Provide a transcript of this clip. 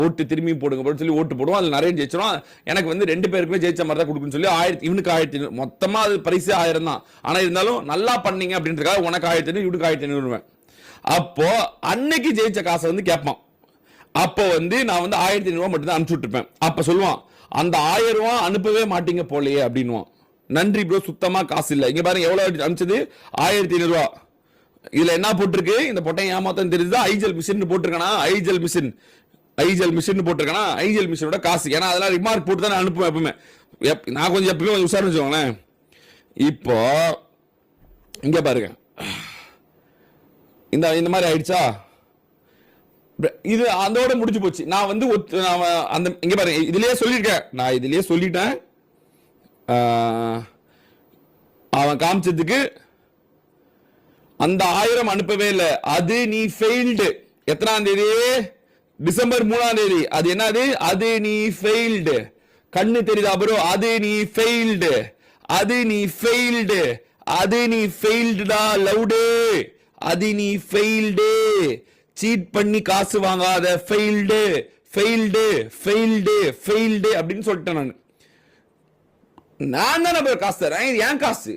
ஓட்டு திரும்பி போடுங்க சொல்லி ஓட்டு போடுவோம். அதில் நிறைய ஜெயிச்சிடும். எனக்கு வந்து 2 பேருக்குமே ஜெயிச்ச மாதிரி தான் கொடுக்குன்னு சொல்லி 1000, இவனுக்கு 1500, மொத்தமா அது பரிசு 1000 தான். ஆனா இருந்தாலும் நல்லா பண்ணீங்க அப்படின்றதுக்காக உனக்கு 1500, இவனுக்கு 1500. அப்போ அன்னைக்கு ஜெயிச்ச காசை வந்து கேட்பான். அப்போ வந்து நான் வந்து 1500 மட்டும் தான் அனுப்பிச்சு விட்டுருப்பேன். அப்ப சொல்லுவான், அந்த 1000 ரூபாய் அனுப்பவே மாட்டீங்க போலையே அப்படின்வான். நன்றி ப்ரோ, சுத்தமா காசு இல்லை. இங்க பாருங்க எவ்வளவு அனுப்பிச்சது, 1500 ரூபாய். இதுல என்ன போட்டிருக்கு, இந்த பொட்டை ஏமாத்தம் தெரியுதா, ஐஜல் மிஷின் போட்டிருக்கானா, ஐஜல் மிஷின் போட்டிருக்கானா, ஐஜல் மிஷினோட காசு. ஏன்னா அதெல்லாம் ரிமார்க் போட்டு தான் அனுப்புவேன் எப்பவுமே. நான் கொஞ்சம் எப்பவுமே கொஞ்சம் உஷாரம் வச்சுக்கோங்களேன். இப்போ இங்க பாருங்க, இந்த மாதிரி ஆயிடுச்சா, இது அதோட முடிஞ்சு போச்சு. நான் வந்து அந்த இங்க பாருங்க, இதுலயே சொல்லியிருக்கேன், நான் இதுலயே சொல்லிட்டேன். அவன் காமிச்சதுக்கு அந்த 1000 அனுப்பவே இல்லை, அது நீ ஃபெயில்டு. எத்தனாம் தேதி, டிசம்பர் 3ஆம் தேதி. அது என்னது, அது நீ ஃபெயில்டு. கண்ணு தெரியுதா ப்ரோ, அது நீ ஃபெயில்டு, அது நீ ஃபெயில்டு, அது நீ ஃபெயில்டுடா லவுடு, அது நீ ஃபெயில்டு. சீட் பண்ணி காசு வாங்காத, ஃபெயில்டு ஃபெயில்டு ஃபெயில்டு ஃபெயில்டு அப்படின்னு சொல்லிட்டேன். நான் தானே காசு தரேன், இது ஏன் காசு.